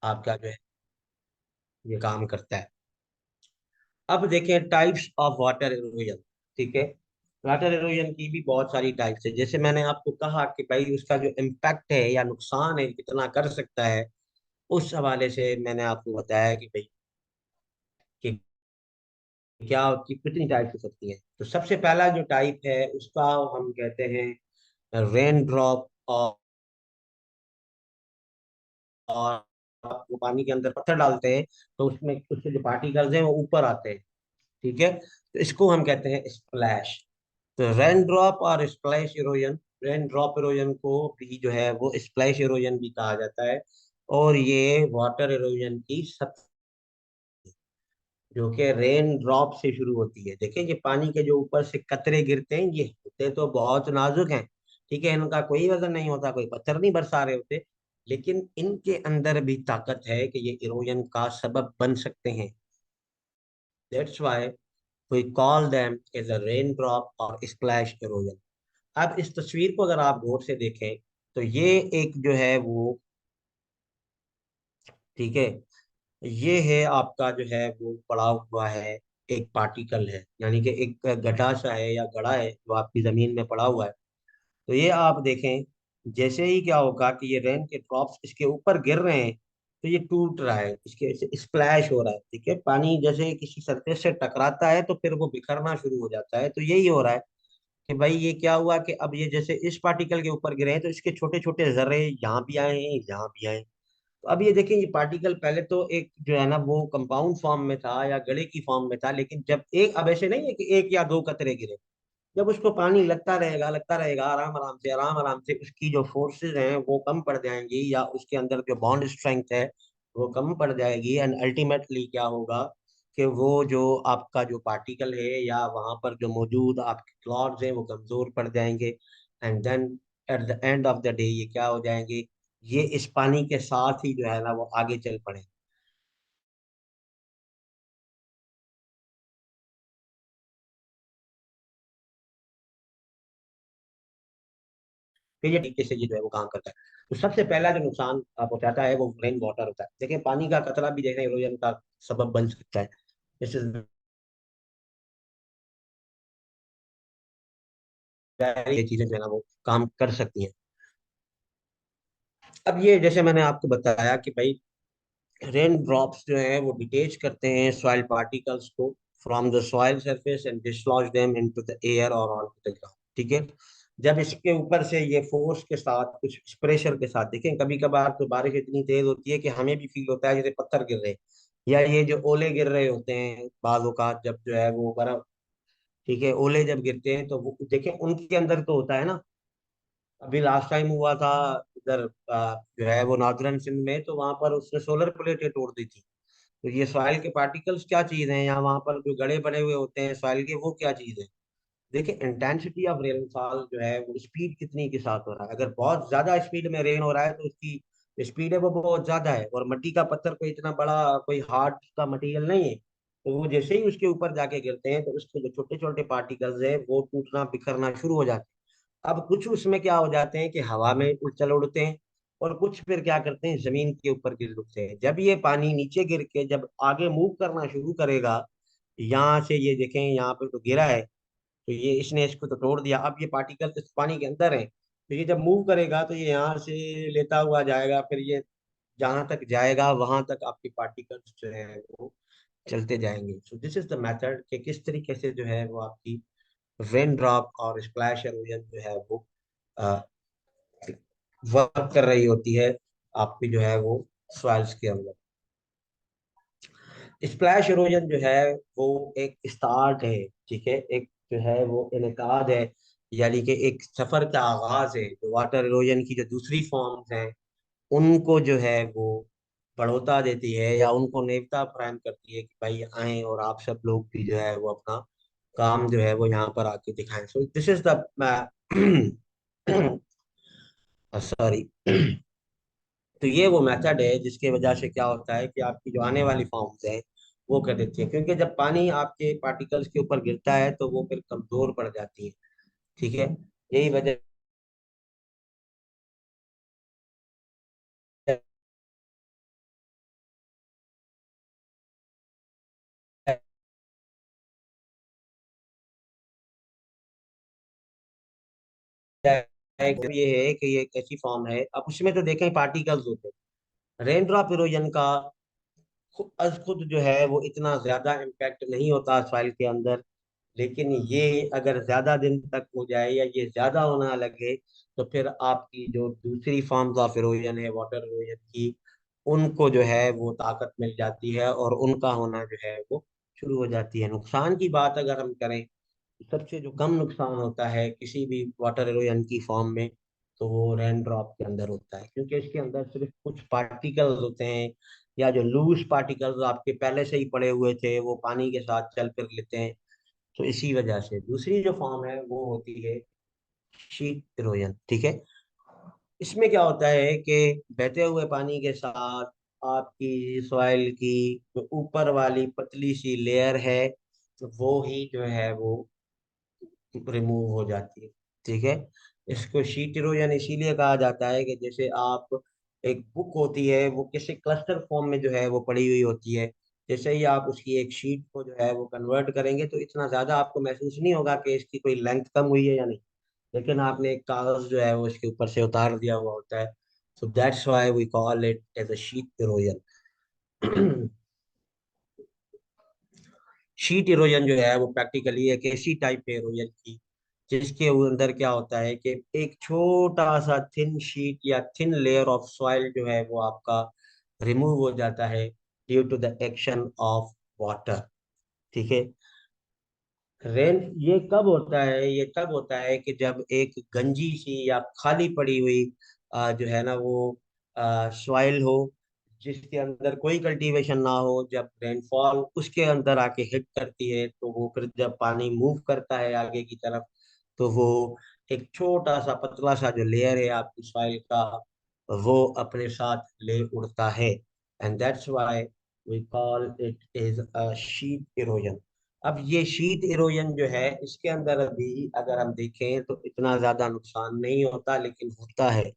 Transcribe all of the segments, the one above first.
आपका जो है ये काम करता है। अब देखें टाइप्स ऑफ वाटर इरोजन। ठीक है, वाटर इरोजन की भी बहुत सारी टाइप्स है। जैसे मैंने आपको कहा कि भाई उसका जो इम्पैक्ट है या नुकसान है कितना कर सकता है, उस हवाले से मैंने आपको बताया कि भाई कि क्या कि कितनी टाइप हो सकती है। तो सबसे पहला जो टाइप है उसका हम कहते हैं रेन ड्रॉप। और आप वो पानी के अंदर पत्थर डालते हैं तो उसमें उसके जो पार्टिकल्स हैं वो ऊपर आते हैं। ठीक है, तो इसको हम कहते हैं स्प्लैश। तो रेन ड्रॉप और splash erosion, rain drop erosion को भी जो है वो स्प्लैश इरोजन भी कहा जाता है। और ये वाटर इरोजन की सब जो कि रेन ड्रॉप से शुरू होती है। देखिए ये पानी के जो ऊपर से कतरे गिरते हैं ये होते तो बहुत नाजुक हैं। ठीक है, इनका कोई वजन नहीं होता, कोई पत्थर नहीं बरसा रहे होते, लेकिन इनके अंदर भी ताकत है कि ये इरोजन का सबब बन सकते हैं। That's why we call them as a rain drop और स्प्लैश इरोजन। अब इस तस्वीर को अगर आप गौर से देखें तो ये एक जो है वो, ठीक है, ये है आपका जो है वो पड़ा हुआ है, एक पार्टिकल है, यानी कि एक गड्ढा सा है या गड़ा है जो आपकी जमीन में पड़ा हुआ है। तो ये आप देखें, जैसे ही क्या होगा कि ये रेन के ड्रॉप्स इसके ऊपर गिर रहे हैं तो ये टूट रहा है, इसके स्प्लैश हो रहा है। ठीक है, पानी जैसे किसी सरफेस से टकराता है तो फिर वो बिखरना शुरू हो जाता है। तो यही हो रहा है कि भाई ये क्या हुआ कि अब ये जैसे इस पार्टिकल के ऊपर गिरे हैं तो इसके छोटे छोटे जर्रे यहाँ भी आए हैं, यहाँ भी आए हैं। तो अब ये देखिए, ये पार्टिकल पहले तो एक जो है ना वो कंपाउंड फॉर्म में था या गड़े की फॉर्म में था, लेकिन जब एक, अब ऐसे नहीं है कि एक या दो कतरे गिरे, जब उसको पानी लगता रहेगा आराम आराम से उसकी जो फोर्सेस हैं वो कम पड़ जाएंगी, या उसके अंदर जो बॉन्ड स्ट्रेंथ है वो कम पड़ जाएगी। एंड अल्टीमेटली क्या होगा कि वो जो आपका जो पार्टिकल है या वहां पर जो मौजूद आपके क्लॉड्स हैं वो कमजोर पड़ जाएंगे। And then at the end of the day ये क्या हो जाएंगे, ये इस पानी के साथ ही जो है ना वो आगे चल पड़े। फिर ये तरीके से ये जो है वो काम करता है। तो सबसे पहला जो नुकसान पहुंचाता है वो रेन वाटर होता है। देखिए पानी का कचरा भी देखना इरोजन का सबब बन सकता है। जैसे ये चीजें जो है ना वो काम कर सकती हैं। अब ये जैसे मैंने आपको बताया कि भाई रेन ड्रॉप्स जो है वो डिटेच करते हैं सॉइल पार्टिकल्स को from the soil surface and dislodge them into the air और ऑन टू द ग्राउंड। ठीक है, जब इसके ऊपर से ये फोर्स के साथ कुछ प्रेशर के साथ, देखें कभी कभार तो बारिश इतनी तेज होती है कि हमें भी फील होता है जैसे पत्थर गिर रहे हैं, या ये जो ओले गिर रहे होते हैं बाजों का जब जो है वो बर्फ, ठीक है, ओले जब गिरते हैं तो वो देखें उनके अंदर तो होता है ना। अभी लास्ट टाइम हुआ था इधर जो है वो नॉर्दर्न सिंध में, तो वहां पर उसने सोलर प्लेटें तोड़ दी थी। तो ये सॉइल के पार्टिकल्स क्या चीज हैं, या वहां पर जो गड़े बने हुए होते हैं सॉइल के वो क्या चीज है। देखिए इंटेंसिटी ऑफ रेनफॉल जो है वो स्पीड कितनी के साथ हो रहा है। अगर बहुत ज्यादा स्पीड में रेन हो रहा है तो उसकी स्पीड है वो बहुत ज्यादा है, और मिट्टी का पत्थर कोई इतना बड़ा कोई हार्ड का मटेरियल नहीं है। तो वो जैसे ही उसके ऊपर जाके गिरते हैं तो उसके जो छोटे छोटे पार्टिकल्स है वो टूटना बिखरना शुरू हो जाते हैं। अब कुछ उसमें क्या हो जाते हैं कि हवा में उछल उड़ते हैं, और कुछ फिर क्या करते हैं जमीन के ऊपर गिर उठते हैं। जब ये पानी नीचे गिर के जब आगे मूव करना शुरू करेगा, यहाँ से ये देखें यहाँ पे तो गिरा है, तो ये इसने इसको तो तोड़ दिया, अब ये पार्टिकल इस पानी के अंदर है, तो ये जब मूव करेगा तो ये यहाँ से लेता हुआ जाएगा, फिर ये जहां तक जाएगा वहां तक आपके पार्टिकल्स जो है वो चलते जाएंगे। सो दिस इज द मेथड कि किस तरीके से जो है वो आपकी रेन ड्रॉप और स्प्लैश एरोजन जो है वो वर्क कर रही होती है आपकी जो है वो सॉइल्स के अंदर। स्प्लैश इरोजन जो है वो एक स्टार्ट है, ठीक है, एक जो है वो इनकाद है, यानी कि एक सफर का आगाज है जो वाटर इरोजन की जो दूसरी फॉर्म्स हैं उनको जो है वो बढ़ोतरा देती है या उनको नेवता प्रदान करती है कि भाई आए और आप सब लोग भी जो है वो अपना काम जो है वो यहाँ पर आके दिखाएं। सो दिस इज द सॉरी तो ये वो मेथड है जिसके वजह से क्या होता है कि आपकी जो आने वाली फॉर्म्स है वो कर देती है, क्योंकि जब पानी आपके पार्टिकल्स के ऊपर गिरता है तो वो फिर कमजोर पड़ जाती है। ठीक है, यही वजह ये है कि ये एक ऐसी फॉर्म है, अब उसमें तो देखें पार्टिकल्स होते हैं। रेन ड्रॉप इरोजन का खुद जो है वो इतना ज्यादा इम्पैक्ट नहीं होता सॉइल के अंदर, लेकिन ये अगर ज्यादा दिन तक हो जाए या ये ज्यादा होना लगे, तो फिर आपकी जो दूसरी फॉर्म्स ऑफ इरोजन है वाटर इरोजन की, उनको जो है वो ताकत मिल जाती है और उनका होना जो है वो शुरू हो जाती है। नुकसान की बात अगर हम करें, सबसे जो कम नुकसान होता है किसी भी वाटर इरोजन की फॉर्म में, तो वो रेन ड्रॉप के अंदर होता है, क्योंकि इसके अंदर सिर्फ कुछ पार्टिकल्स होते हैं, या जो लूज पार्टिकल्स आपके पहले से ही पड़े हुए थे वो पानी के साथ चल फिर लेते हैं। तो इसी वजह से दूसरी जो फॉर्म है वो होती है शीट इरोजन। ठीक है, इसमें क्या होता है कि बहते हुए पानी के साथ आपकी सॉइल की जो ऊपर वाली पतली सी लेयर है, वो ही जो है वो रिमूव हो जाती है। ठीक है, इसको शीट इरोजन इसीलिए कहा जाता है कि जैसे आप, एक बुक होती है वो किसी क्लस्टर फॉर्म में जो है वो पड़ी हुई होती है, जैसे ही आप उसकी एक शीट को जो है वो कन्वर्ट करेंगे तो इतना ज्यादा आपको महसूस नहीं होगा कि इसकी कोई लेंथ कम हुई है या नहीं, लेकिन आपने एक कागज जो है वो इसके ऊपर से उतार दिया हुआ होता है। So that's why we call it as a sheet erosion. Sheet erosion जो है वो प्रैक्टिकली एक ऐसी टाइप है इरोजन की, जिसके अंदर क्या होता है कि एक छोटा सा थिन शीट या थिन लेयर ऑफ सॉइल जो है वो आपका रिमूव हो जाता है due to the action of water. ठीक है, रेन ये कब होता है, ये तब होता है कि जब एक गंजी सी या खाली पड़ी हुई जो है ना वो सॉइल हो, जिसके अंदर कोई कल्टीवेशन ना हो, जब रेनफॉल उसके अंदर आके हिट करती है तो वो फिर जब पानी मूव करता है आगे की तरफ, तो वो एक छोटा सा पतला सा जो लेयर है आपकी सॉइल का, वो अपने साथ ले उड़ता है, and that's why we call it is a sheet erosion. अब ये शीट इरोजन जो है इसके अंदर अभी अगर हम देखें तो इतना ज्यादा नुकसान नहीं होता, लेकिन होता है।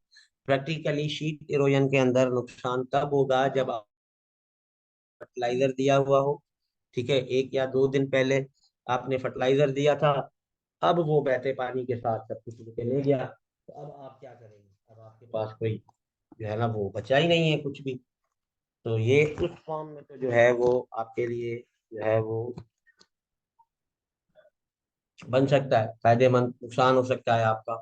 प्रैक्टिकली शीट इरोजन के अंदर नुकसान तब होगा जब आप फर्टिलाइजर दिया हुआ हो। ठीक है, एक या दो दिन पहले आपने फर्टिलाइजर दिया था, अब वो बहते पानी के साथ सब कुछ लेके ले गया, तो अब आप क्या करेंगे, अब आपके पास कोई जो है ना वो बचा ही नहीं है कुछ भी। तो ये उस फॉर्म में तो जो है वो आपके लिए जो है वो बन सकता है फायदेमंद, नुकसान हो सकता है आपका।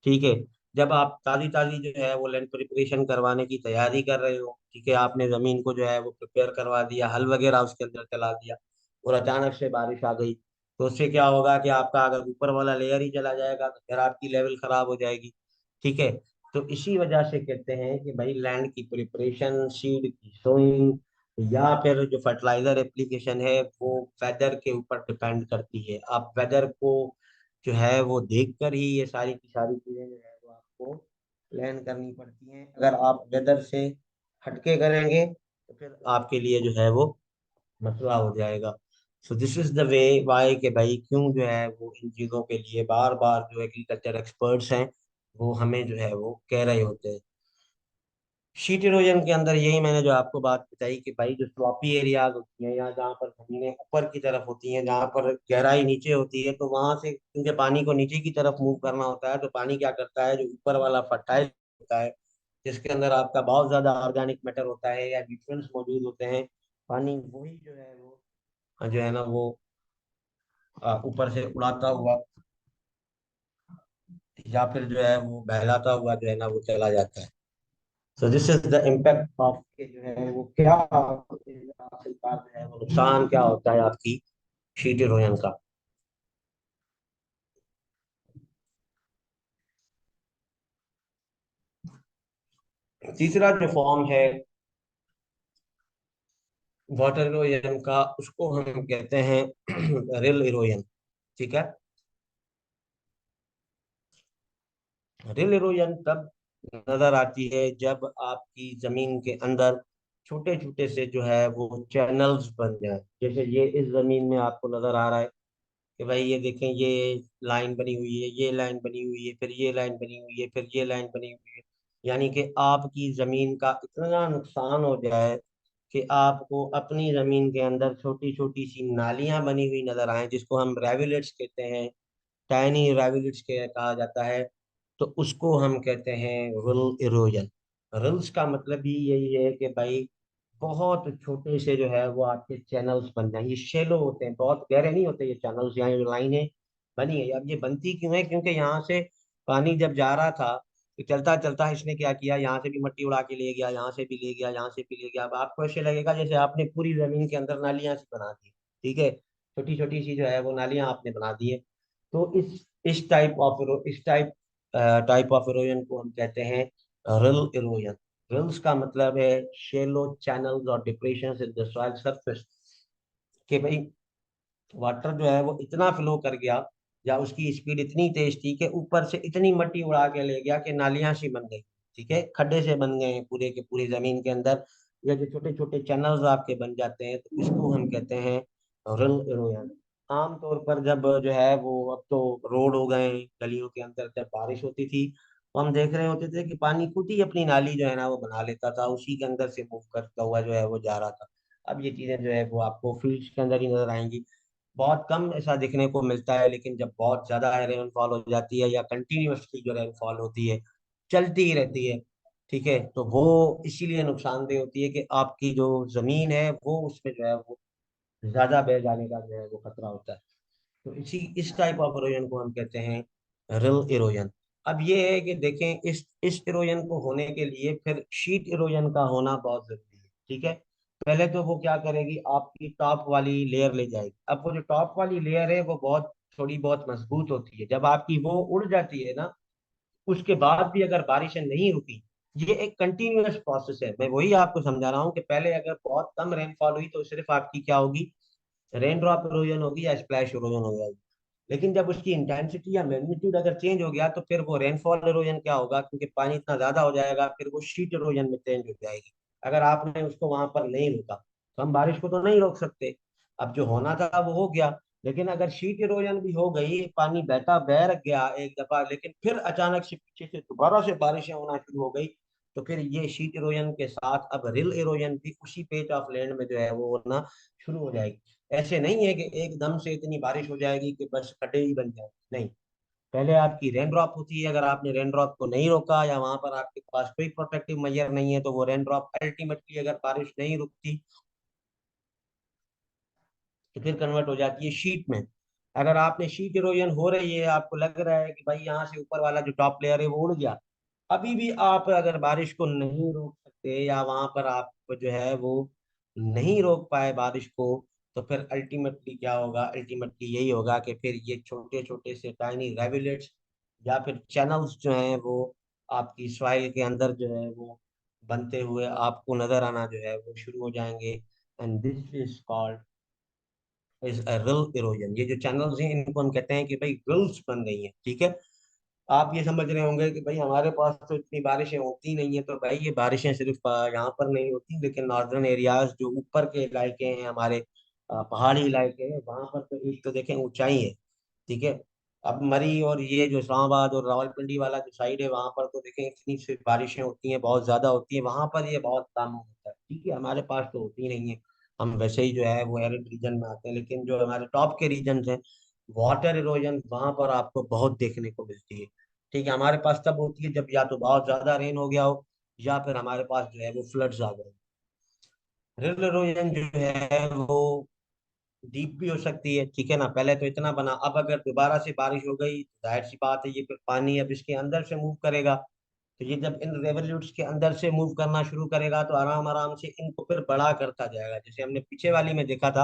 ठीक है, जब आप ताजी ताजी जो है वो लैंड प्रिपरेशन करवाने की तैयारी कर रहे हो, ठीक है, आपने जमीन को जो है वो प्रिपेयर करवा दिया, हल वगैरह उसके अंदर चला दिया, और अचानक से बारिश आ गई, तो उससे क्या होगा कि आपका अगर ऊपर वाला लेयर ही चला जाएगा तो फिर आपकी लेवल खराब हो जाएगी। ठीक है, तो इसी वजह से कहते हैं कि भाई लैंड की प्रिपरेशन, सीड की सोइंग, या फिर जो फर्टिलाइजर एप्लीकेशन है वो वेदर के ऊपर डिपेंड करती है। आप वेदर को जो है वो देख कर ही ये सारी की सारी चीजें जो है वो आपको प्लान करनी पड़ती हैं। अगर आप वेदर से हटके करेंगे तो फिर आपके लिए जो है वो मसला हो जाएगा। So this is the way why के भाई क्यों जो है वो इन चीजों के लिए बार बार जो एग्रीकल्चर एक्सपर्ट्स हैं वो हमें जो है वो कह रहे होते हैं। शीट इरोजन के अंदर यही मैंने जो आपको बात बताई कि भाई जो स्लॉपी एरियाज होती हैं, या जहाँ पर जमीनें ऊपर की तरफ होती हैं, जहाँ पर गहराई नीचे होती है, तो वहां से क्योंकि पानी को नीचे की तरफ मूव करना होता है, तो पानी क्या करता है, जो ऊपर वाला फर्टाइल होता है, जिसके अंदर आपका बहुत ज्यादा ऑर्गेनिक मैटर होता है या न्यूट्रिएंट्स मौजूद होते हैं, पानी वही जो है वो जो है ना वो ऊपर से उड़ाता हुआ या फिर जो है वो बहलाता हुआ जो है ना वो चला जाता है। सो this is the impact of के जो है वो क्या आखिरकार जो है वो नुकसान क्या होता है आपकी शीट इरोजन का। तीसरा जो फॉर्म है वाटर इरोजन का, उसको हम कहते हैं रिल इरोजन। ठीक है, रिल इरोजन तब नजर आती है जब आपकी जमीन के अंदर छोटे छोटे से जो है वो चैनल्स बन जाए, जैसे ये इस जमीन में आपको नजर आ रहा है कि भाई ये देखें, ये लाइन बनी हुई है, ये लाइन बनी हुई है, फिर ये लाइन बनी हुई है, फिर ये लाइन बनी हुई है, यानी कि आपकी जमीन का इतना नुकसान हो जाए कि आपको अपनी जमीन के अंदर छोटी छोटी सी नालियां बनी हुई नजर आए, जिसको हम रेविलेट्स कहते हैं, टाइनी रेविलेट्स के कहा जाता है। तो उसको हम कहते हैं रिल इरोजन। रिल्स का मतलब ही यही है कि भाई बहुत छोटे से जो है वो आपके चैनल्स बन जाएंगे। ये शेलो होते हैं, बहुत गहरे नहीं होते ये चैनल्स। यहाँ जो लाइनें बनी है, अब ये बनती क्यों है? क्योंकि यहाँ से पानी जब जा रहा था तो चलता चलता इसने क्या किया, यहाँ से भी मिट्टी उड़ा के ले गया, यहाँ से भी ले गया, यहाँ से भी ले गया। अब आपको ऐसे लगेगा जैसे आपने पूरी जमीन के अंदर नालियां सी बना दी। ठीक है, छोटी छोटी सी जो है वो नालियां आपने बना दी है। तो इस टाइप ऑफ इरोजन को हम कहते हैं रिल इरोजन। रिल्स का मतलब है शेलो चैनल्स और depressions in the soil surface. कि भाई वाटर जो है वो इतना फ्लो कर गया, या उसकी स्पीड इतनी तेज थी कि ऊपर से इतनी मिट्टी उड़ा के ले गया कि नालियां सी बन गई। ठीक है, खड्डे से बन गए हैं पूरे के पूरे जमीन के अंदर, या जो छोटे छोटे चैनल्स आपके बन जाते हैं, तो इसको हम कहते हैं रिल इरोजन। आमतौर पर जब जो है वो, अब तो रोड हो गए हैं गलियों के अंदर, जब बारिश होती थी तो हम देख रहे होते थे कि पानी खुद ही अपनी नाली जो है ना वो बना लेता था, उसी के अंदर से मूव करता हुआ जो है वो जा रहा था। अब ये चीजें जो है वो आपको फील्ड्स के अंदर ही नजर आएंगी। बहुत कम ऐसा देखने को मिलता है, लेकिन जब बहुत ज्यादा रेनफॉल हो जाती है या कंटिन्यूअसली जो रेनफॉल होती है, चलती ही रहती है, ठीक है, तो वो इसीलिए नुकसानदेह होती है कि आपकी जो जमीन है वो उसमें जो है वो ज्यादा बह जाने का जो है वो खतरा होता है। तो इस टाइप ऑफ इरोजन को हम कहते हैं रिल इरोजन। अब ये है कि देखें, इस इरोजन को होने के लिए फिर शीट इरोजन का होना बहुत जरूरी है। ठीक है, पहले तो वो क्या करेगी, आपकी टॉप वाली लेयर ले जाएगी। अब वो जो टॉप वाली लेयर है वो बहुत थोड़ी बहुत मजबूत होती है। जब आपकी वो उड़ जाती है ना, उसके बाद भी अगर बारिशें नहीं रुकी, ये एक कंटिन्यूअस प्रोसेस है। मैं वही आपको समझा रहा हूँ कि पहले अगर बहुत कम रेनफॉल हुई तो सिर्फ आपकी क्या होगी, रेन ड्रॉप इरोजन होगी या स्प्लैश इरोजन हो जाएगी। लेकिन जब उसकी इंटेंसिटी या मैग्नीट्यूड अगर चेंज हो गया तो फिर वो रेनफॉल इरोजन क्या होगा, क्योंकि पानी इतना ज्यादा हो जाएगा, फिर वो शीट इरोजन में चेंज हो जाएगी। अगर आपने उसको वहां पर नहीं रोका तो हम बारिश को तो नहीं रोक सकते। अब जो होना था वो हो गया, लेकिन अगर शीट इरोजन भी हो गई, पानी बहता बह रख गया एक दफा, लेकिन फिर अचानक से पीछे से दोबारा से बारिशें होना शुरू हो गई, तो फिर ये शीट इरोजन के साथ अब रिल इरोजन भी उसी पेज ऑफ लैंड में जो है वो होना शुरू हो जाएगी। ऐसे नहीं है कि एकदम से इतनी बारिश हो जाएगी कि बस खड्डे ही बन जाए, नहीं। पहले आपकी रेन ड्रॉप होती है, अगर आपने रेन ड्रॉप को नहीं रोका या वहां पर आपके पास कोई प्रोटेक्टिव मेजर नहीं है, तो वो रेन ड्रॉप अल्टीमेटली अगर बारिश नहीं रुकती तो फिर कन्वर्ट हो जाती है शीट में। अगर आपने शीट इरोजन हो रही है, आपको लग रहा है कि भाई यहाँ से ऊपर वाला जो टॉप लेयर है वो उड़ गया, अभी भी आप अगर बारिश को नहीं रोक सकते या वहां पर आप जो है वो नहीं रोक पाए बारिश को, तो फिर अल्टीमेटली क्या होगा, अल्टीमेटली यही होगा कि फिर ये छोटे छोटे से टाइनी रेविलेट्स या फिर चैनल्स जो हैं वो आपकी सॉइल के अंदर जो है वो बनते हुए आपको नजर आना जो है वो शुरू हो जाएंगे। And this is called is reel erosion. ये जो चैनल्स हैं इनको हम कहते हैं कि भाई रिल्स बन गई हैं। ठीक है, आप ये समझ रहे होंगे कि भाई हमारे पास तो इतनी बारिशें होती नहीं है। तो भाई ये बारिशें सिर्फ यहाँ पर नहीं होती, लेकिन नॉर्दर्न एरियाज जो ऊपर के इलाके हैं हमारे, पहाड़ी इलाके हैं, वहां पर तो एक तो देखें ऊंचाई है। ठीक है, अब मरी और ये जो इस्लामाबाद और रावलपिंडी वाला जो साइड है वहां पर तो देखें इतनी सिर्फ बारिशें होती हैं, बहुत ज्यादा होती है, वहां पर ये बहुत कम होता है। ठीक है, हमारे पास तो होती नहीं है, हम वैसे ही जो है वो एरिड रीजन में आते हैं। लेकिन जो हमारे टॉप के रीजन हैं, वाटर इरोजन वहां पर आपको बहुत देखने को मिलती है। ठीक है, हमारे पास तब होती है जब या तो बहुत ज्यादा रेन हो गया हो, या फिर हमारे पास जो है वो फ्लड्स आ गए। रिवर इरोजन जो है वो डीप भी हो सकती है। ठीक है ना, पहले तो इतना बना, अब अगर दोबारा से बारिश हो गई तो जाहिर सी बात है ये फिर पानी अब इसके अंदर से मूव करेगा। तो ये जब इन रेवोल्यूट्स के अंदर से मूव करना शुरू करेगा तो आराम आराम से इनको फिर बड़ा करता जाएगा। जैसे हमने पीछे वाली में देखा था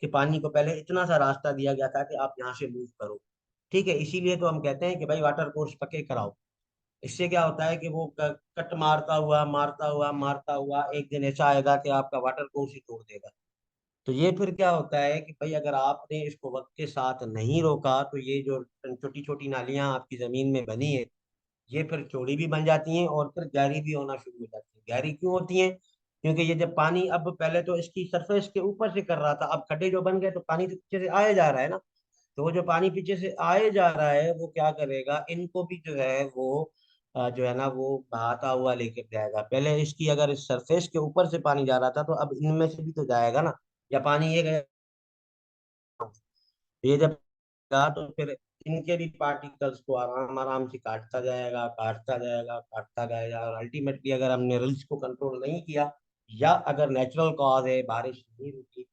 कि पानी को पहले इतना सा रास्ता दिया गया था कि आप यहाँ से मूव करो। ठीक है, इसीलिए तो हम कहते हैं कि भाई वाटर कोर्स पक्के कराओ। इससे क्या होता है कि वो कट मारता हुआ मारता हुआ मारता हुआ एक दिन ऐसा आएगा कि आपका वाटर कोर्स ही तोड़ देगा। तो ये फिर क्या होता है कि भाई अगर आपने इसको वक्त के साथ नहीं रोका तो ये जो छोटी छोटी नालियां आपकी जमीन में बनी है, ये फिर चौड़ी भी बन जाती हैं और फिर गहरी भी होना शुरू हो जाती है। गहरी क्यों होती हैं? क्योंकि ये जब पानी, अब पहले तो इसकी सरफेस के ऊपर से कर रहा था, अब खड्डे जो बन गए तो पानी तो पीछे से आए जा रहा है ना। तो वो जो पानी पीछे से आए जा रहा है वो क्या करेगा, इनको भी जो है वो जो है ना वो बहाता हुआ लेकर जाएगा। पहले इसकी अगर इस सरफेस के ऊपर से पानी जा रहा था, तो अब इनमें से भी तो जाएगा ना, या पानी ये गया, ये जब गया तो फिर इनके भी पार्टिकल्स को आराम आराम से काटता जाएगा, काटता जाएगा, काटता जाएगा, और अल्टीमेटली अगर हमने रिल्स को कंट्रोल नहीं किया, या अगर नेचुरल कॉज है बारिश नहीं रुकी,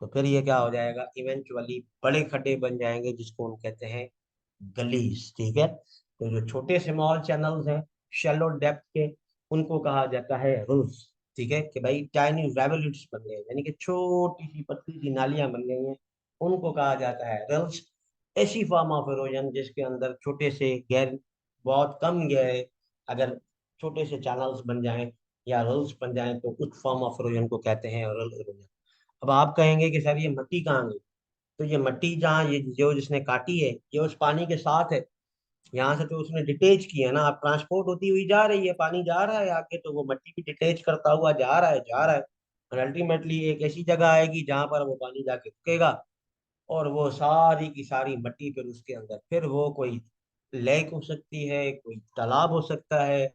तो फिर ये क्या हो जाएगा, इवेंचुअली बड़े खड्डे बन जाएंगे जिसको हम कहते हैं गलीज। ठीक है, तो जो छोटे स्मॉल चैनल्स हैं शैलो डेप्थ के, उनको कहा जाता है रिल्स। ठीक है, कि भाई टाइनी रेवोल्यूट्स बन गए, यानी कि छोटी सी पतली सी नालियां बन गई हैं, उनको कहा जाता है रिल्स। ऐसी फॉर्म ऑफ इरोजन जिसके अंदर छोटे से गहर, बहुत कम गहरे, अगर छोटे से चैनल्स बन जाएं या रिल्स बन जाएं, तो उस फॉर्म ऑफ इरोजन को कहते हैं रिल इरोजन। अब आप कहेंगे कि सर ये मट्टी कहाँ गई, तो ये मट्टी जहाँ ये जो जिसने काटी है, ये उस पानी के साथ है। यहाँ से तो उसने डिटेच किया है ना, अब ट्रांसपोर्ट होती हुई जा रही है, पानी जा रहा है आगे, तो वो मट्टी भी डिटेच करता हुआ जा रहा है, जा रहा है, और अल्टीमेटली एक ऐसी जगह आएगी जहां पर वो पानी जाके रुकेगा, और वो सारी की सारी मट्टी फिर उसके अंदर, फिर वो कोई लेक हो सकती है, कोई तालाब हो सकता है,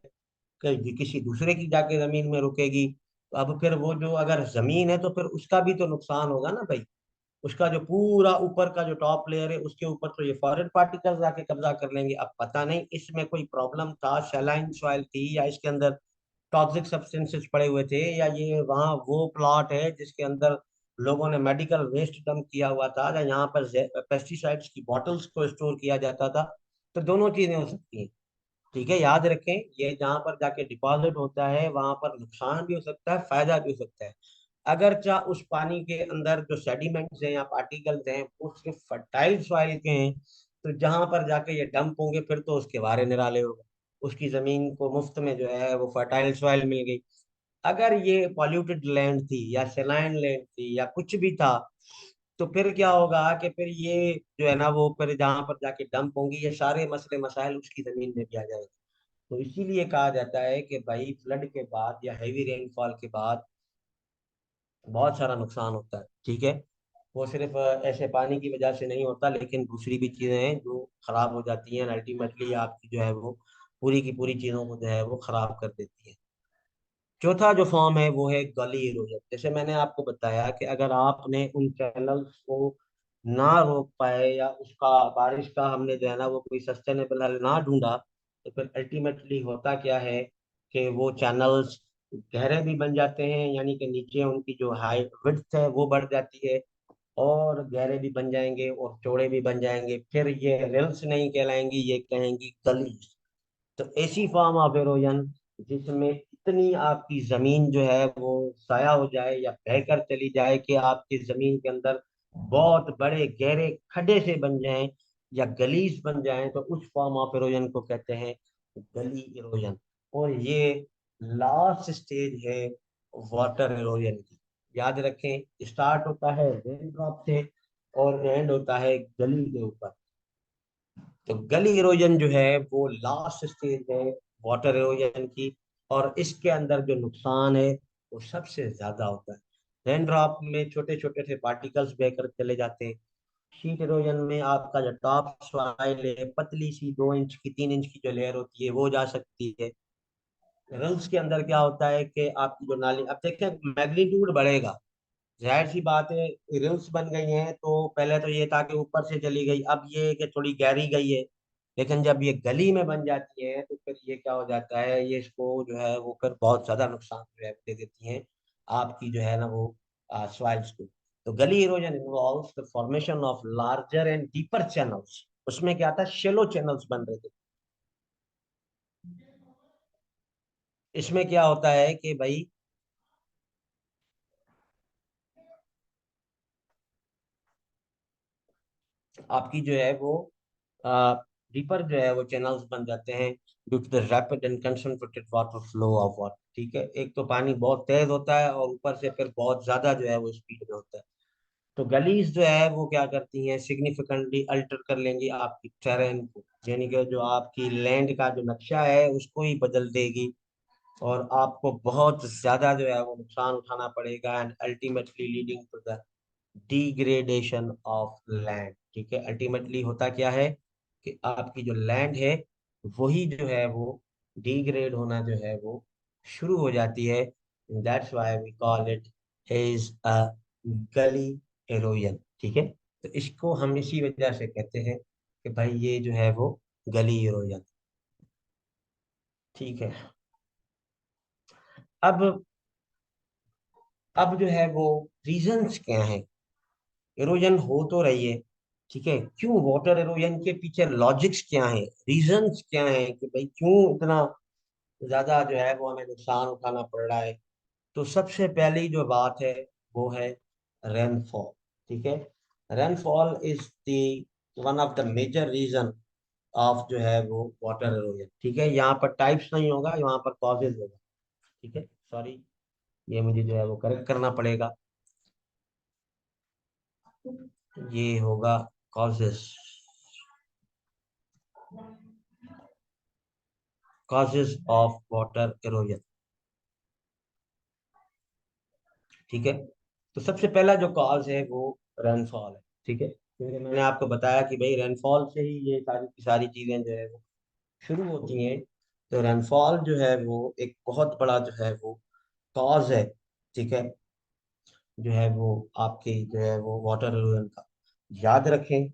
कहीं किसी दूसरे की जाके जमीन में रुकेगी। तो अब फिर वो जो अगर जमीन है, तो फिर उसका भी तो नुकसान होगा ना भाई। उसका जो पूरा ऊपर का जो टॉप लेयर है, उसके ऊपर तो ये फॉरेन पार्टिकल्स आके कब्जा कर लेंगे। अब पता नहीं इसमें कोई प्रॉब्लम था, सैलाइन सॉइल थी, या इसके अंदर टॉक्सिक सब्सटेंसेस पड़े हुए थे, या ये वहाँ वो प्लॉट है जिसके अंदर लोगों ने मेडिकल वेस्ट डंप किया हुआ था, या यहाँ पर पेस्टिसाइड्स की बॉटल्स को स्टोर किया जाता था। तो दोनों चीजें हो सकती हैं। ठीक है, याद रखें, ये जहाँ पर जाके डिपॉजिट होता है वहां पर नुकसान भी हो सकता है, फायदा भी हो सकता है। अगर चाह उस पानी के अंदर जो सेडिमेंट्स हैं या पार्टिकल्स हैं वो सिर्फ फर्टाइल सॉइल के हैं, तो जहां पर जाके ये डंप होंगे फिर तो उसके बारे निराले होगा, उसकी जमीन को मुफ्त में जो है वो फर्टाइल सॉइल मिल गई। अगर ये पॉल्यूटेड लैंड थी या सेलाइन लैंड थी या कुछ भी था, तो फिर क्या होगा कि फिर ये जो है ना, वो फिर जहां पर जाके डंप होंगी, ये सारे मसले मसाइल उसकी जमीन में भी आ जाएंगे। तो इसीलिए कहा जाता है कि भाई फ्लड के बाद या हैवी रेनफॉल के बाद बहुत सारा नुकसान होता है। ठीक है, वो सिर्फ ऐसे पानी की वजह से नहीं होता, लेकिन दूसरी भी चीजें हैं जो खराब हो जाती हैं, अल्टीमेटली आपकी जो है वो पूरी की पूरी चीजों को जो है वो खराब कर देती है। चौथा जो फॉर्म है वो है गली इरोजन। जैसे मैंने आपको बताया कि अगर आपने उन चैनल्स को ना रोक पाए, या उसका बारिश का हमने जो है ना वो कोई सस्टेनेबल हल ना ढूंढा, तो फिर अल्टीमेटली होता क्या है कि वो चैनल्स गहरे भी बन जाते हैं, यानी कि नीचे उनकी जो हाइट विड्थ है वो बढ़ जाती है, और गहरे भी बन जाएंगे और चौड़े भी बन जाएंगे। फिर ये रिल्स नहीं कहलाएंगी, ये कहेंगी गलीज। तो ऐसी फॉर्म ऑफ इरोजन जिसमें इतनी आपकी जमीन जो है वो साया हो जाए या बहकर चली जाए कि आपकी जमीन के अंदर बहुत बड़े गहरे खड्डे से बन जाएं या गलीज बन जाएं, तो उस फॉर्म ऑफ इरोजन को कहते हैं गली इरोजन। और ये लास्ट स्टेज है वाटर इरोजन की। याद रखें, स्टार्ट होता है रेन ड्रॉप से और एंड होता है गली के ऊपर। तो गली इरोजन जो है वो लास्ट स्टेज है वाटर इरोजन की, और इसके अंदर जो नुकसान है वो सबसे ज्यादा होता है। रेन ड्रॉप में छोटे छोटे से पार्टिकल्स बहकर चले जाते हैं। शीट इरोजन में आपका जो टॉप सॉइल है, पतली सी 2 इंच की 3 इंच की जो लेयर होती है वो जा सकती है। रिल्स के अंदर क्या होता है कि आपकी जो नाली, अब देखें मैग्नीट्यूड बढ़ेगा, जाहिर सी बात है। रिल्स बन गई हैं तो पहले तो ये था कि ऊपर से चली गई, अब ये कि थोड़ी गहरी गई है, लेकिन जब ये गली में बन जाती है तो फिर ये क्या हो जाता है, ये इसको जो है वो फिर बहुत ज्यादा नुकसान जो है दे देती हैं आपकी जो है ना वो सॉइल्स को। तो गली erosion involves the formation of larger and deeper channels. उसमें क्या था, शेलो चैनल्स बन रहे थे। इसमें क्या होता है कि भाई आपकी जो है वो डीपर जो है वो चैनल्स बन जाते हैं due to the rapid and concentrated water flow of water. ठीक है, एक तो पानी बहुत तेज होता है और ऊपर से फिर बहुत ज्यादा जो है वो स्पीड में होता है। तो गलीज जो है वो क्या करती हैं, सिग्निफिकेंटली अल्टर कर लेंगी आपकी टेरेन को, यानी कि जो आपकी लैंड का जो नक्शा है उसको ही बदल देगी, और आपको बहुत ज्यादा जो है वो नुकसान उठाना पड़ेगा, and ultimately leading to the degradation of land. ठीक है, अल्टीमेटली होता क्या है कि आपकी जो लैंड है वही जो है वो डिग्रेड होना जो है वो शुरू हो जाती है। That's why we call it is a gully erosion. ठीक है, तो इसको हम इसी वजह से कहते हैं कि भाई ये जो है वो गली इरोजन। ठीक है। अब जो है वो रीजंस क्या है, इरोजन हो तो रही है, ठीक है, क्यों वाटर इरोजन के पीछे लॉजिक्स क्या है, रीजंस क्या है कि भाई क्यों इतना ज्यादा जो है वो हमें नुकसान उठाना पड़ रहा है। तो सबसे पहली जो बात है वो है रेनफॉल। ठीक है, rainfall is the one of the major reason of जो है वो वाटर इरोजन। ठीक है, यहाँ पर टाइप्स नहीं होगा, यहाँ पर कॉजेज होगा। ठीक है, सॉरी, ये मुझे जो है वो करेक्ट करना पड़ेगा, ये होगा causes, causes of water erosion. ठीक है, तो सबसे पहला जो कॉज है वो रेनफॉल है। ठीक है, क्योंकि मैंने आपको बताया कि भाई रेनफॉल से ही ये सारी की सारी चीजें जो है वो शुरू होती हैं। तो रेनफॉल जो है वो एक बहुत बड़ा जो है वो कॉज है। ठीक है, जो है वो आपके जो है वो वाटर इरोजन का। याद रखें,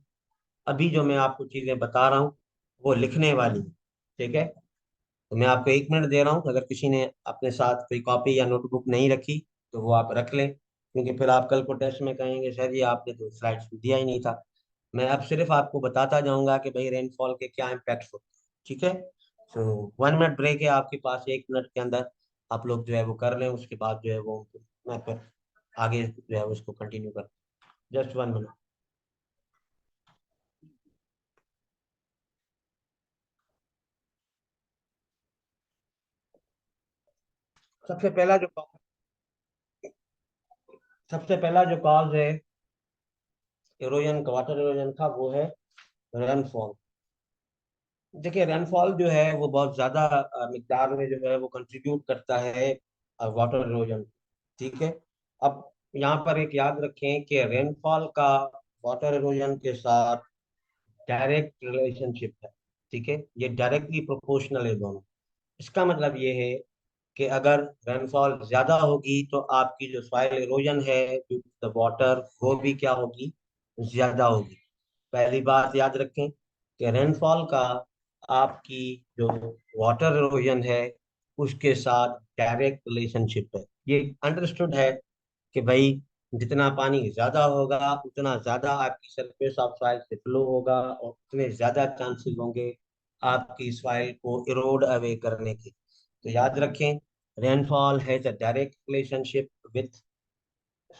अभी जो मैं आपको चीजें बता रहा हूँ वो लिखने वाली है। ठीक है, तो मैं आपको 1 मिनट दे रहा हूँ, अगर किसी ने अपने साथ कोई कॉपी या नोटबुक नहीं रखी तो वो आप रख लें, क्योंकि फिर आप कल को टेस्ट में कहेंगे सर ये आपने तो स्लाइड्स में दिया ही नहीं था। मैं अब सिर्फ आपको बताता जाऊंगा कि भाई रेनफॉल के क्या इम्पैक्ट होते हैं। ठीक है, तो 1 मिनट ब्रेक है आपके पास, 1 मिनट के अंदर आप लोग जो है वो कर लें, उसके बाद जो है वो मैं फिर आगे जो है उसको कंटिन्यू कर, जस्ट 1 मिनट। सबसे पहला जो सबसे पहला जो कॉज है इरोजन का, वाटर इरोजन का, वो है रेनफॉल। देखिए रेनफॉल जो है वो बहुत ज्यादा मिकदार में जो है वो कंट्रीब्यूट करता है वाटर इरोजन। ठीक है, अब यहाँ पर एक याद रखें कि रेनफॉल का वाटर इरोजन के साथ डायरेक्ट रिलेशनशिप है। ठीक है, ये डायरेक्टली प्रोपोर्शनल है दोनों। इसका मतलब ये है कि अगर रेनफॉल ज्यादा होगी तो आपकी जो सॉइल इरोजन है ड्यू टू द वाटर, वो भी क्या होगी, ज्यादा होगी। पहली बात याद रखें कि रेनफॉल का आपकी जो वाटर इरोजन है उसके साथ डायरेक्ट रिलेशनशिप है। ये अंडरस्टूड है कि भाई जितना पानी ज्यादा होगा उतना ज्यादा आपकी सरफेस ऑफ सॉइल से फ्लो होगा और उतने ज्यादा चांसेस होंगे आपकी सॉइल को इरोड अवे करने के। तो याद रखें, rainfall has a direct relationship with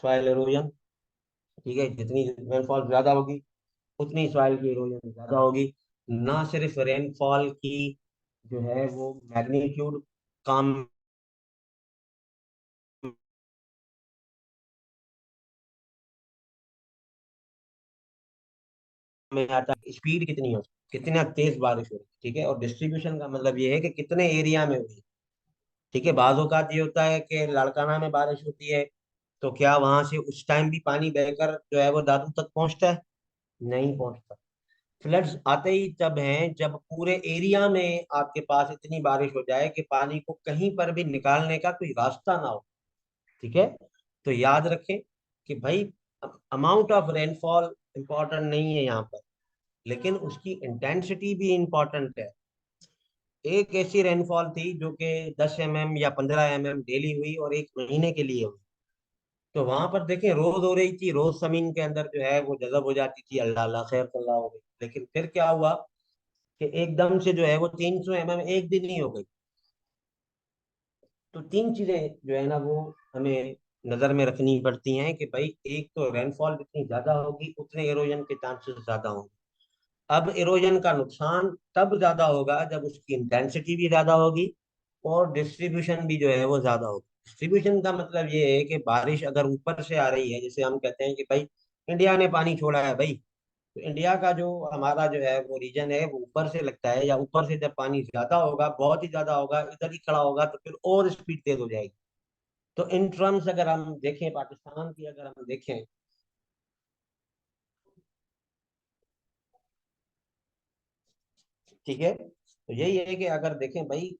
soil erosion. ठीक है, जितनी रेनफॉल ज्यादा होगी उतनी सॉइल की इरोजन ज्यादा होगी। ना सिर्फ रेनफॉल की जो है वो मैग्नीट्यूड काम में आता है, स्पीड कितनी हो, कितना तेज बारिश हो रही है। ठीक है, और डिस्ट्रीब्यूशन का मतलब ये है कि कितने एरिया में हुई। ठीक है, बाजों का ये होता है कि लाड़काना में बारिश होती है तो क्या वहां से उस टाइम भी पानी बहकर जो है वो दादू तक पहुंचता है? नहीं पहुंचता। फ्लड्स आते ही तब हैं जब पूरे एरिया में आपके पास इतनी बारिश हो जाए कि पानी को कहीं पर भी निकालने का कोई रास्ता ना हो। ठीक है, तो याद रखें कि भाई अमाउंट ऑफ रेनफॉल इंपॉर्टेंट नहीं है यहाँ पर, लेकिन उसकी इंटेंसिटी भी इंपॉर्टेंट है। एक ऐसी रेनफॉल थी जो कि 10 mm या 15 mm डेली हुई और 1 महीने के लिए हुई, तो वहां पर देखें रोज हो रही थी, रोज जमीन के अंदर जो है वो जजब हो जाती थी, अल्लाह अल्लाह खैर अल्लाह हो गई। लेकिन फिर क्या हुआ कि एकदम से जो है वो 300 mm एक दिन ही हो गई। तो तीन चीजें जो है ना वो हमें नजर में रखनी पड़ती हैं कि भाई एक तो रेनफॉल जितनी ज्यादा होगी उतने इरोजन के चांसेस ज्यादा होंगे। अब इरोजन का नुकसान तब ज्यादा होगा जब उसकी इंटेंसिटी भी ज्यादा होगी और डिस्ट्रीब्यूशन भी जो है वो ज्यादा होगी। डिस्ट्रीब्यूशन का मतलब ये है कि बारिश अगर ऊपर से आ रही है, जैसे हम कहते हैं कि भाई इंडिया ने पानी छोड़ा है भाई, तो इंडिया का जो हमारा जो है वो रीजन है वो ऊपर से लगता है, या ऊपर से जब पानी ज्यादा होगा, बहुत ही ज्यादा होगा, इधर ही खड़ा होगा तो फिर और स्पीड तेज हो जाएगी। तो इन टर्म्स अगर हम देखें, पाकिस्तान की अगर हम देखें, ठीक है, तो यही है कि अगर देखें भाई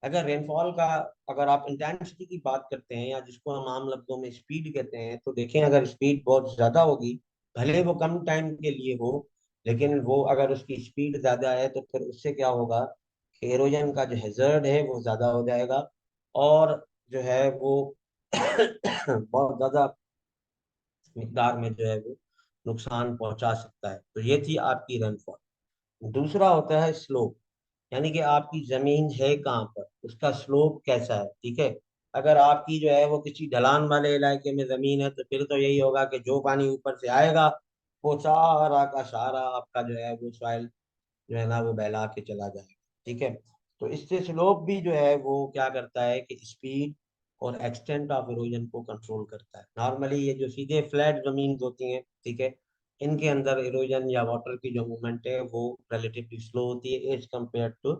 अगर रेनफॉल का, अगर आप इंटेंसिटी की बात करते हैं या जिसको हम आम लफ्जों में स्पीड कहते हैं, तो देखें अगर स्पीड बहुत ज्यादा होगी भले वो कम टाइम के लिए हो, लेकिन वो अगर उसकी स्पीड ज्यादा है तो फिर उससे क्या होगा कि एरोजन का जो हैजर्ड है वो ज्यादा हो जाएगा, और जो है वो बहुत ज्यादा मिकदार में जो है वो नुकसान पहुंचा सकता है। तो ये थी आपकी रेनफॉल। दूसरा होता है स्लोप, यानी कि आपकी जमीन है कहाँ पर, उसका स्लोप कैसा है। ठीक है, अगर आपकी जो है वो किसी ढलान वाले इलाके में जमीन है तो फिर तो यही होगा कि जो पानी ऊपर से आएगा वो सारा का सारा आपका जो है वो सॉइल जो है ना वो बहला के चला जाएगा। ठीक है, तो इससे स्लोप भी जो है वो क्या करता है कि स्पीड और एक्सटेंट ऑफ इरोजन को कंट्रोल करता है। नॉर्मली ये जो सीधे फ्लैट जमीन होती हैं, ठीक है, इनके अंदर इरोजन या वाटर की जो मूवमेंट है वो रिलेटिवली स्लो होती है एज कम्पेयर टू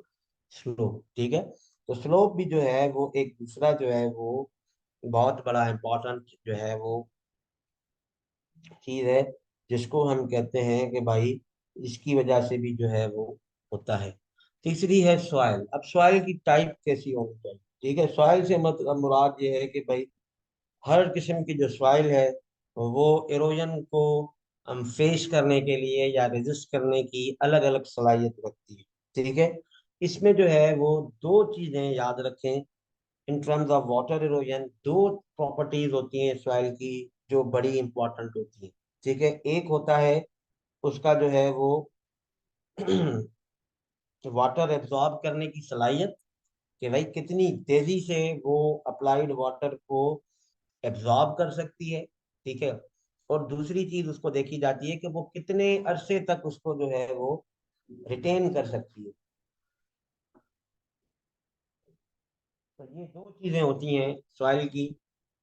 स्लोप। ठीक है, तो स्लोप भी जो है वो एक दूसरा जो है वो बहुत बड़ा इम्पोर्टेंट जो है वो चीज है, जिसको हम कहते हैं कि भाई इसकी वजह से भी जो है वो होता है। तीसरी है सॉइल। अब सॉइल की टाइप कैसी होनी चाहिए। ठीक है, सॉइल से मतलब मुराद ये है कि भाई हर किस्म की जो सॉइल है वो इरोजन को फेस करने के लिए या रेजिस्ट करने की अलग अलग सलाहियत रखती है। ठीक है, इसमें जो है वो दो चीजें याद रखें in terms of water erosion. दो प्रॉपर्टीज होती हैं सॉइल की जो बड़ी इंपॉर्टेंट होती हैं। ठीक है, एक होता है उसका जो है वो वाटर एब्जॉर्ब करने की सलाहियत, कि भाई कितनी तेजी से वो अप्लाइड वाटर को एब्जॉर्ब कर सकती है। ठीक है, और दूसरी चीज उसको देखी जाती है कि वो कितने अरसे तक उसको जो है वो रिटेन कर सकती है। तो ये दो चीजें होती हैं सॉइल की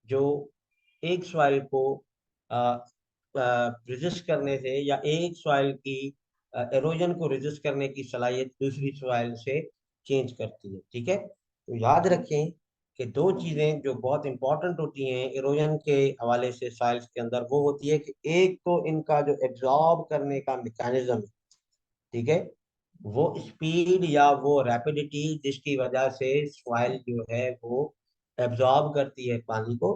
जो एक सॉइल को रेजिस्ट करने से या एक सॉइल की एरोजन को रेजिस्ट करने की सलाहियत दूसरी सॉइल से चेंज करती है। ठीक है, तो याद रखें कि दो चीजें जो बहुत इंपॉर्टेंट होती हैं इरोजन के हवाले से सॉइल्स के अंदर, वो होती है कि एक तो इनका जो एब्जॉर्ब करने का मैकेनिज्म है। ठीक है, वो स्पीड या वो रैपिडिटी जिसकी वजह से सॉइल जो है वो एब्जॉर्ब करती है पानी को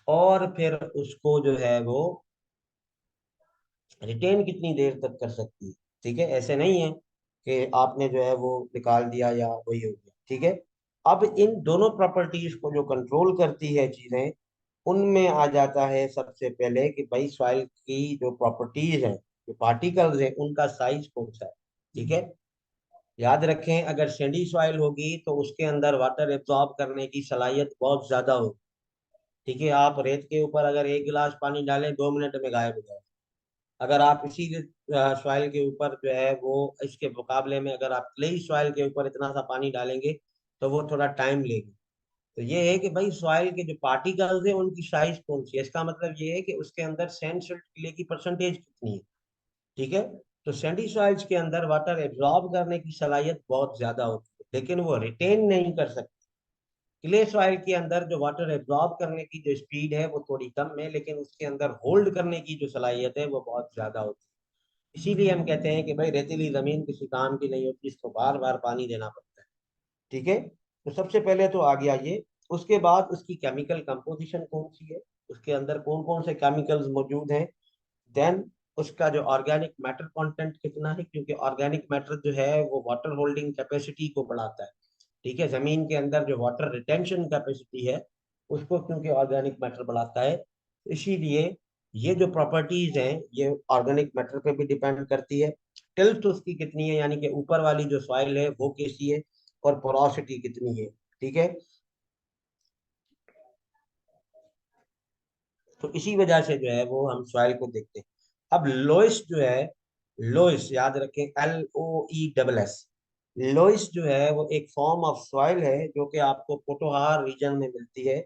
और फिर उसको जो है वो रिटेन कितनी देर तक कर सकती है। ठीक है, ऐसे नहीं है कि आपने जो है वो निकाल दिया या वही हो गया। ठीक है, अब इन दोनों प्रॉपर्टीज को जो कंट्रोल करती है चीजें, उनमें आ जाता है सबसे पहले कि भाई सॉइल की जो प्रॉपर्टीज हैं, जो पार्टिकल्स हैं, उनका साइज कौन सा है। ठीक है, याद रखें अगर सैंडी सॉइल होगी तो उसके अंदर वाटर एब्जॉर्ब करने की सलाहियत बहुत ज्यादा होगी। ठीक है, आप रेत के ऊपर अगर एक गिलास पानी डालें 2 मिनट में गायब हो जाए। अगर आप इसी सॉइल के ऊपर जो है वो इसके मुकाबले में अगर आप क्लेई सॉइल के ऊपर इतना सा पानी डालेंगे तो वो थोड़ा टाइम लेगी। तो ये है कि भाई सॉइल के जो पार्टिकल्स है उनकी साइज कौन सी है, इसका मतलब ये है कि उसके अंदर सैंड सिल्ट क्ले की परसेंटेज कितनी है। ठीक है, तो सैंडी सॉइल्स के अंदर वाटर एब्जॉर्ब करने की सलाहियत बहुत ज्यादा होती है लेकिन वो रिटेन नहीं कर सकती। क्ले सॉइल के अंदर जो वाटर एब्जॉर्ब करने की जो स्पीड है वो थोड़ी कम है लेकिन उसके अंदर होल्ड करने की जो सलाहियत है वो बहुत ज्यादा होती है। इसीलिए हम कहते हैं कि भाई रेतीली जमीन किसी काम की नहीं होती, इसको बार बार पानी देना पड़ता है। ठीक है, तो सबसे पहले तो आ गया ये। उसके बाद उसकी केमिकल कंपोजिशन कौन सी है, उसके अंदर कौन कौन से केमिकल्स मौजूद हैं। देन उसका जो ऑर्गेनिक मैटर कंटेंट कितना है, क्योंकि ऑर्गेनिक मैटर जो है वो वाटर होल्डिंग कैपेसिटी को बढ़ाता है। ठीक है, जमीन के अंदर जो वाटर रिटेंशन कैपेसिटी है उसको क्योंकि ऑर्गेनिक मैटर बढ़ाता है, इसीलिए ये जो प्रॉपर्टीज हैं ये ऑर्गेनिक मैटर पे भी डिपेंड करती है। टिल्ट उसकी कितनी है, यानी कि ऊपर वाली जो सॉइल है वो कैसी है, और पोरोसिटी कितनी है। ठीक है, तो इसी वजह से जो है वो हम सॉइल को देखते हैं। अब लोइस जो है, लोइस याद रखें, LOESS। लोइस जो है वो एक फॉर्म ऑफ सॉइल है जो कि आपको पोटोहार रीजन में मिलती है।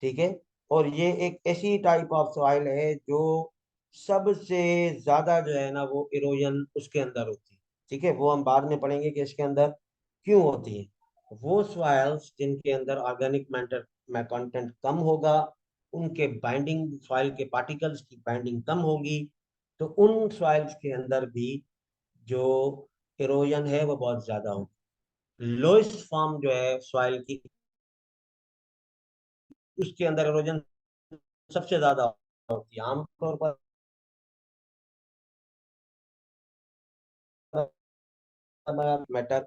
ठीक है, और ये एक ऐसी टाइप ऑफ सॉइल है जो सबसे ज्यादा जो है ना वो इरोजन उसके अंदर होती है। ठीक है, वो हम बाद में पढ़ेंगे कि इसके अंदर क्यों होती है। वो सॉइल्स जिनके अंदर ऑर्गेनिक मैटर में कंटेंट कम होगा, उनके बाइंडिंग सॉइल के पार्टिकल्स की बाइंडिंग कम होगी, तो उन सॉइल्स के अंदर भी जो इरोजन है वो बहुत ज्यादा होगी। लोएस्ट फॉर्म जो है सॉइल की, उसके अंदर इरोजन सबसे ज्यादा होती है आमतौर पर। matter